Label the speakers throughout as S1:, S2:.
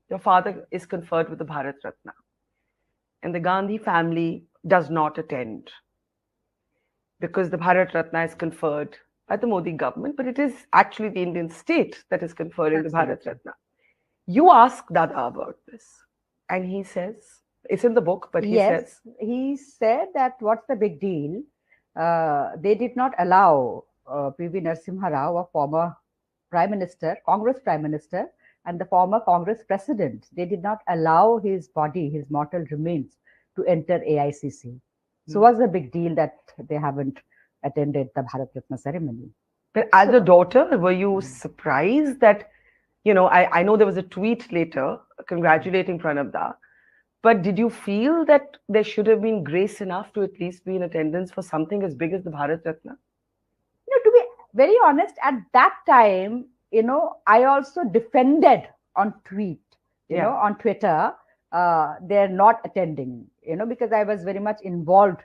S1: Your father is conferred with the Bharat Ratna, and the Gandhi family does not attend because the Bharat Ratna is conferred by the Modi government, but it is actually the Indian state that is conferring the Bharat
S2: Absolutely.
S1: Ratna. You ask Dada about this, and he says, it's in the book, but he
S2: Yes,
S1: says,
S2: he said that what's the big deal? They did not allow PV Narasimha Rao, a former prime minister, Congress prime minister, and the former Congress president. They did not allow his body, his mortal remains, to enter AICC. So,
S1: hmm.
S2: what's the big deal that they haven't attended the Bharat Ratna ceremony?
S1: But as a
S2: So,
S1: daughter, were you
S2: mm,
S1: surprised that, I know there was a tweet later congratulating Pranab Da, but did you feel that there should have been grace enough to at least be in attendance for something as big as the Bharat Ratna?
S2: to be very honest, at that time, I also defended on tweet,
S1: Yeah.
S2: on Twitter, they're not attending, because I was very much involved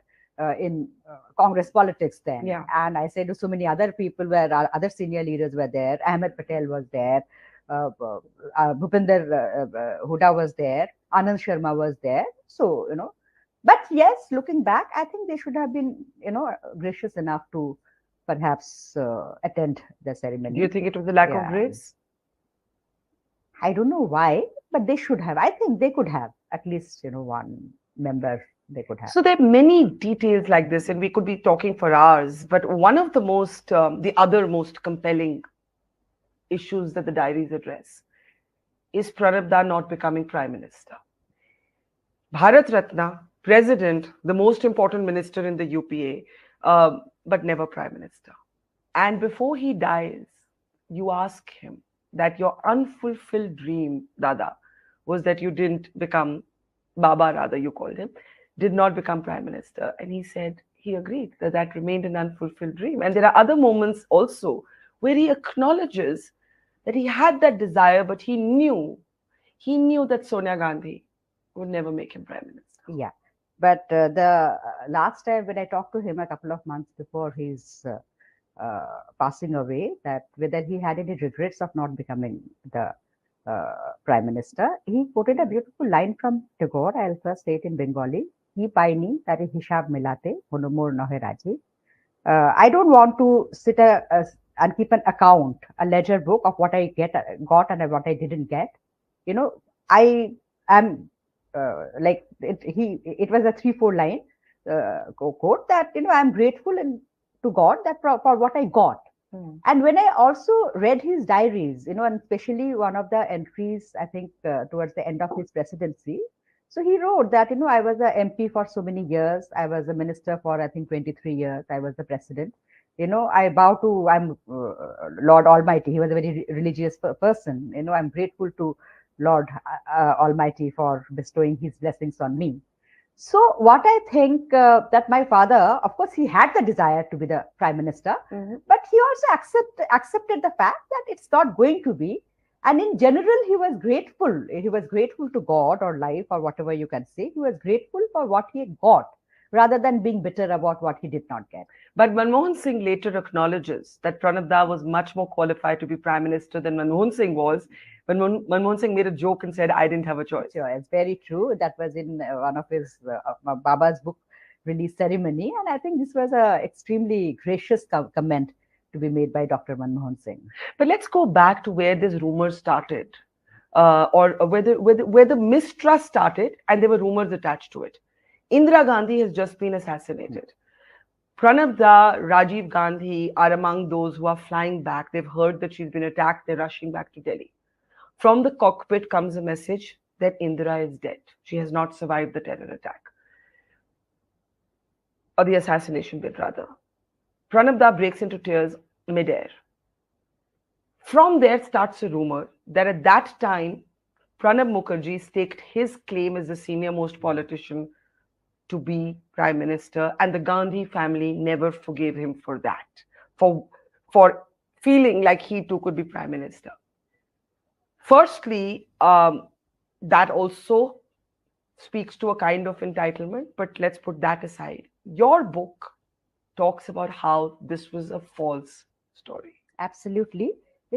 S2: in Congress politics then.
S1: Yeah.
S2: And I said to so many other people where other senior leaders were there. Ahmed Patel was there. Bhupinder Huda was there. Anand Sharma was there. So, but yes, looking back, I think they should have been, gracious enough to perhaps attend the
S1: Do you
S2: ceremony.
S1: think it was a lack of
S2: Yeah,
S1: grace?
S2: I don't know why, but they should have. I think they could have at least one member they could have.
S1: So there are many details like this, and we could be talking for hours. But one of the other most compelling issues that the diaries address is Pranab Da not becoming prime minister. Bharat Ratna, president, the most important minister in the UPA, but never prime minister. And before he dies, you ask him that your unfulfilled dream, Dada, was that you didn't become, Baba rather, you called him, did not become prime minister. And he said he agreed that that remained an unfulfilled dream. And there are other moments also where he acknowledges that he had that desire, but he knew that Sonia Gandhi would never make him prime minister.
S2: Yeah. But the last time when I talked to him a couple of months before his passing away, that whether he had any regrets of not becoming the prime minister, he quoted a beautiful line from Tagore. I'll first say it in Bengali. Ki paini tare hishab milate monomor nohe raji. I don't want to sit and keep an account, a ledger book of what I got and what I didn't get. I am like it was a 3-4 line quote that I'm grateful to God that for what I got.
S1: Mm.
S2: And when I also read his diaries, and especially one of the entries, I think towards the end of his presidency, so he wrote that, I was a MP for so many years. I was a minister for, I think, 23 years. I was the president. I bow to, I'm Lord Almighty. He was a very religious person. I'm grateful to Lord Almighty for bestowing his blessings on me. So, what I think that my father, of course, he had the desire to be the prime minister,
S1: Mm-hmm.
S2: but he also accepted the fact that it's not going to be. And in general, he was grateful. He was grateful to God or life or whatever you can say. He was grateful for what he got rather than being bitter about what he did not get.
S1: But Manmohan Singh later acknowledges that Pranab Da was much more qualified to be prime minister than Manmohan Singh was. When Manmohan Singh made a joke and said, "I didn't have a choice."
S2: Sure, it's very true. That was in one of his Baba's book release ceremony, and I think this was a extremely gracious comment to be made by Dr. Manmohan Singh.
S1: But let's go back to where this rumor started, or where the mistrust started, and there were rumors attached to it. Indira Gandhi has just been assassinated. Pranab Da, Rajiv Gandhi are among those who are flying back. They've heard that she's been attacked. They're rushing back to Delhi. From the cockpit comes a message that Indira is dead. She has not survived the terror attack, or the assassination bid, rather. Pranab Da breaks into tears midair. From there starts a rumor that at that time, Pranab Mukherjee staked his claim as the senior most politician to be prime minister, and the Gandhi family never forgave him for that, for for feeling like he too could be prime minister. Firstly, that also speaks to a kind of entitlement, but let's put that aside. Your book talks about how this was a false story.
S2: Absolutely.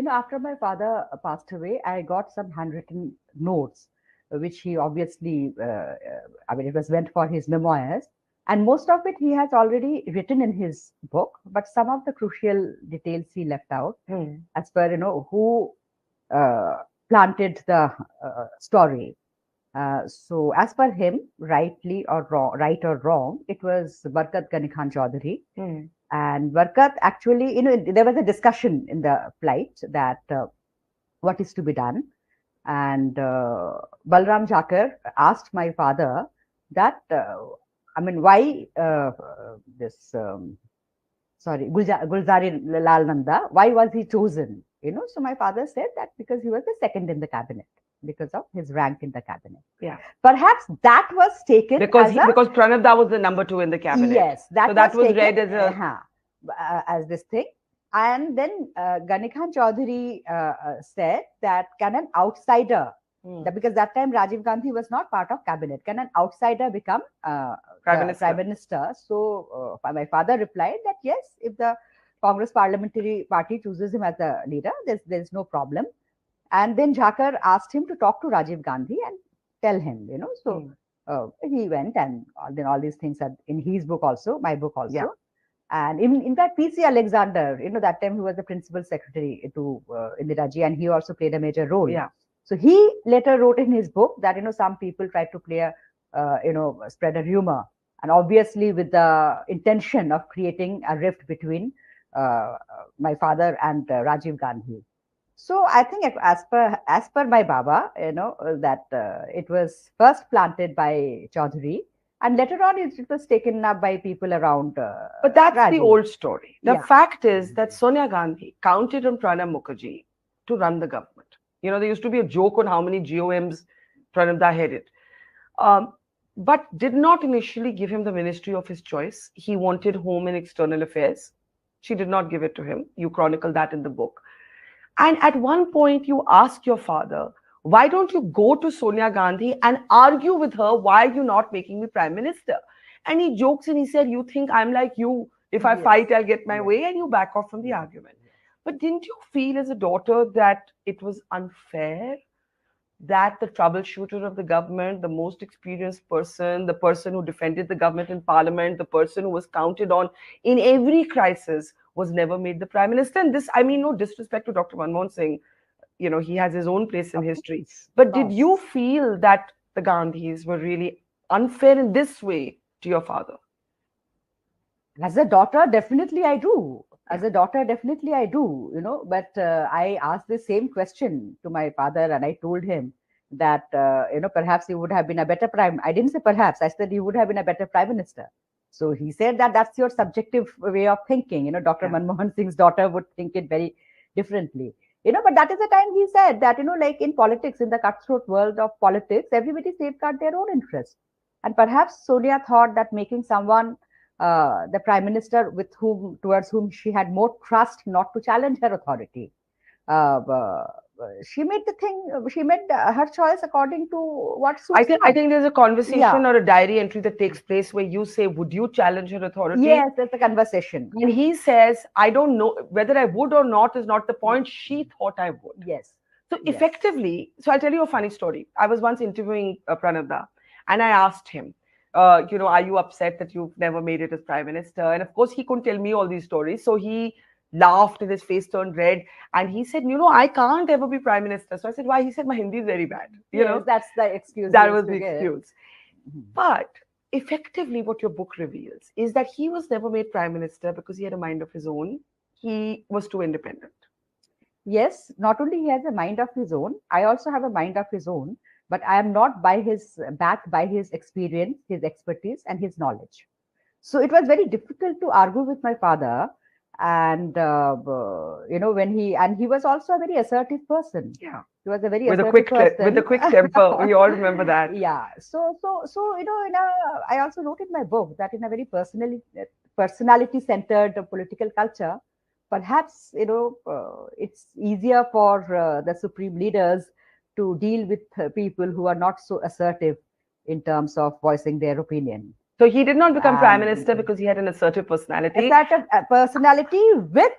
S2: After my father passed away, I got some handwritten notes, which he obviously, I mean, it was meant for his memoirs. And most of it he has already written in his book, but some of the crucial details he left out,
S1: Hmm.
S2: as per, who uh, planted the story. So, as per him, right or wrong, it was Barkat Ghani Khan Chaudhary.
S1: Hmm.
S2: And Barkat actually, there was a discussion in the flight that what is to be done. And Balram Jakar asked my father that, I mean, why this, sorry, Gulzari Lal Nanda, why was he chosen? So my father said that because he was the second in the cabinet, because of his rank in the cabinet.
S1: Yeah.
S2: Perhaps that was taken as a,
S1: Because Pranab Da was the number 2 in the cabinet.
S2: yes,
S1: So
S2: that
S1: that
S2: was
S1: was
S2: taken
S1: read as a
S2: as this thing. And then Ghani Khan Chaudhary said that can an outsider,
S1: hmm,
S2: because that time Rajiv Gandhi was not part of cabinet, can an outsider become
S1: prime
S2: the prime
S1: minister.
S2: minister? So my father replied that yes, if the Congress parliamentary party chooses him as the leader, there's no problem. And then Jakar asked him to talk to Rajiv Gandhi and tell him, So
S1: Hmm.
S2: he went, and then all these things are in his book also, my book
S1: Yeah.
S2: also. And in fact, P.C. Alexander, that time he was the principal secretary to Indiraji, and he also played a major role.
S1: Yeah.
S2: So he later wrote in his book that some people try to play a spread a rumor, and obviously with the intention of creating a rift between my father and Rajiv Gandhi. So I think as per my Baba, that it was first planted by Chaudhary, and later on it was taken up by people around
S1: But that's the
S2: Rajiv.
S1: old story. The
S2: Yeah.
S1: fact is that Sonia Gandhi counted on Pranab Mukherjee to run the government. There used to be a joke on how many GOMs Pranab Da headed. Um, but did not initially give him the ministry of his choice. He wanted home and external affairs. She did not give it to him. You chronicle that in the book. And at one point, you ask your father, why don't you go to Sonia Gandhi and argue with her, why are you not making me prime minister? And he jokes and he said, you think I'm like you. If I
S2: Yes.
S1: fight, I'll get my
S2: Yes.
S1: way, and you back off from the
S2: Yes.
S1: argument. But didn't you feel as a daughter that it was unfair that the troubleshooter of the government, the most experienced person, the person who defended the government in parliament, the person who was counted on in every crisis, was never made the prime minister? And this, I mean, no disrespect to Dr. Manmohan Singh, he has his own place in
S2: Of
S1: history.
S2: course. Of
S1: But did
S2: course.
S1: you feel that the Gandhis were really unfair in this way to your father?
S2: As a daughter, definitely I do.
S1: Yeah.
S2: As a daughter, definitely I do, But I asked the same question to my father, and I told him that, perhaps he would have been a better prime. I didn't say perhaps, I said he would have been a better prime minister. So he said that that's your subjective way of thinking. Dr.
S1: Yeah.
S2: Manmohan Singh's daughter would think it very differently. But that is the time he said that, like in politics, in the cutthroat world of politics, everybody safeguard their own interest. And perhaps Sonia thought that making someone the prime minister towards whom she had more trust, not to challenge her authority. She made her choice according to what
S1: I
S2: suits
S1: think I
S2: her.
S1: think there's a
S2: Yeah.
S1: conversation or a diary entry that takes place where you say, "Would you challenge her authority?"
S2: Yes, that's a conversation.
S1: And he says, "I don't know whether I would or not is not the point. She thought I would."
S2: Yes.
S1: So
S2: Yes.
S1: effectively, so I'll tell you a funny story. I was once interviewing Pranab Da, and I asked him, are you upset that you've never made it as prime minister? And of course, he couldn't tell me all these stories. So he laughed and his face turned red. And he said, I can't ever be prime minister. So I said, why? He said, my Hindi is very bad.
S2: Yes, that's the excuse he
S1: That
S2: used
S1: was
S2: to
S1: the
S2: give.
S1: excuse. But effectively, what your book reveals is that he was never made prime minister because he had a mind of his own. He was too independent.
S2: Yes, not only he has a mind of his own, I also have a mind of his own, but I am not backed by his experience, his expertise, and his knowledge. So it was very difficult to argue with my father. And he was also a very assertive person.
S1: Yeah.
S2: He was a very
S1: With a
S2: assertive
S1: with a
S2: person.
S1: quick temper. We all remember that.
S2: Yeah. So I also wrote in my book that in a very personality centered political culture, perhaps it's easier for the supreme leaders to deal with people who are not so assertive in terms of voicing their opinion.
S1: So he did not become prime
S2: And
S1: minister because he had an assertive
S2: a
S1: personality.
S2: sort of personality with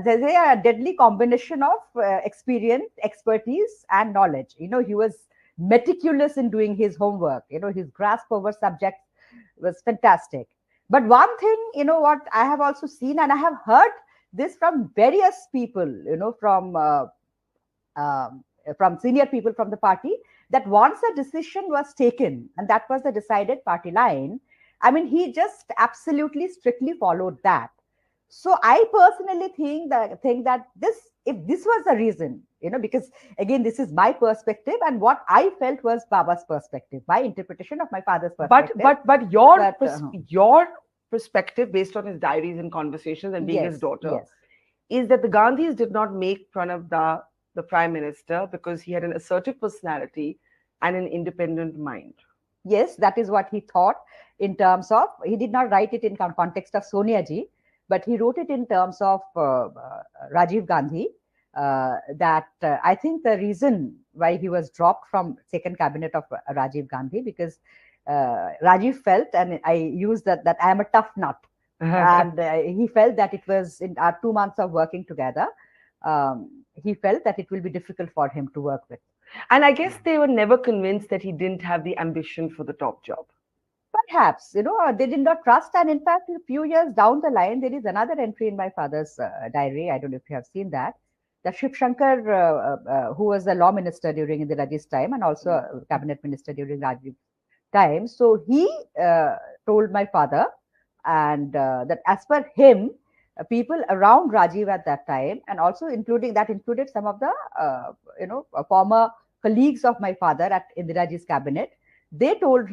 S2: there's a deadly combination of experience, expertise, and knowledge. He was meticulous in doing his homework. His grasp over subjects was fantastic. But one thing, what I have also seen, and I have heard this from various people, from senior people from the party, that once a decision was taken and that was the decided party line, I mean, he just absolutely strictly followed that. So I personally think that if this was the reason, because again, this is my perspective, and what I felt was Baba's perspective, my interpretation of my father's
S1: But
S2: perspective.
S1: but your
S2: But
S1: your perspective, based on his diaries and conversations and being his
S2: yes,
S1: daughter,
S2: yes,
S1: is that the Gandhis did not make Pranab Da the prime minister because he had an assertive personality and an independent mind.
S2: yes, that is what he thought. In terms of, he did not write it in context of Sonia ji, but he wrote it in terms of Rajiv Gandhi. That I think the reason why he was dropped from second cabinet of Rajiv Gandhi, because Rajiv felt, and I use that I am a tough nut, and he felt that it was in our 2 months of working together. He felt that it will be difficult for him to work with.
S1: And I guess they were never convinced that he didn't have the ambition for the top job.
S2: Perhaps, they did not trust. And in fact, a few years down the line, there is another entry in my father's diary. I don't know if you have seen that. That Shiv Shankar, who was the law minister during Indiraji's time and also a cabinet minister during Rajiv's time. So he told my father, and that as per him, people around Rajiv at that time, and also included some of the former colleagues of my father at Indiraji's cabinet, they told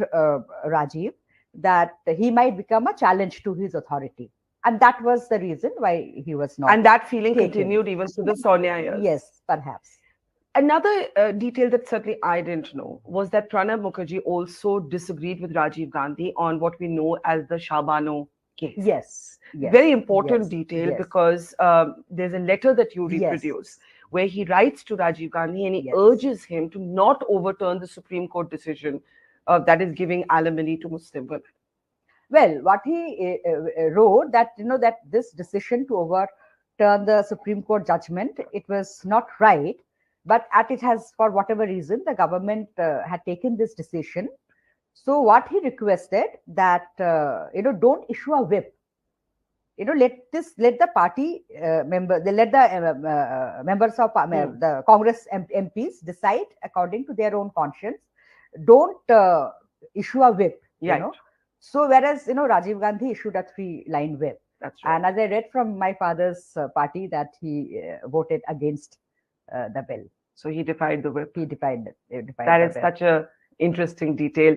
S2: Rajiv that he might become a challenge to his authority. And that was the reason why he was not.
S1: And that feeling
S2: taken.
S1: continued even through the Sonia years.
S2: Yes, perhaps.
S1: Another detail that certainly I didn't know was that Pranab Mukherjee also disagreed with Rajiv Gandhi on what we know as the Shabano case.
S2: Yes. Yes.
S1: Very important
S2: Yes.
S1: detail,
S2: Yes.
S1: because there's a letter that you reproduce where he writes to Rajiv Gandhi and he urges him to not overturn the Supreme Court decision that is giving alimony to Muslim women.
S2: Well, what he wrote, that that this decision to overturn the Supreme Court judgment, it was not right, but it has, for whatever reason, the government had taken this decision. So what he requested, that don't issue a whip. Let the party members of the Congress MPs decide according to their own conscience. Don't issue a whip. So whereas Rajiv Gandhi issued a 3-line whip.
S1: That's right.
S2: And as I read from my father's party, that he voted against the bill.
S1: So he defied the whip.
S2: He defied
S1: that is such a interesting detail.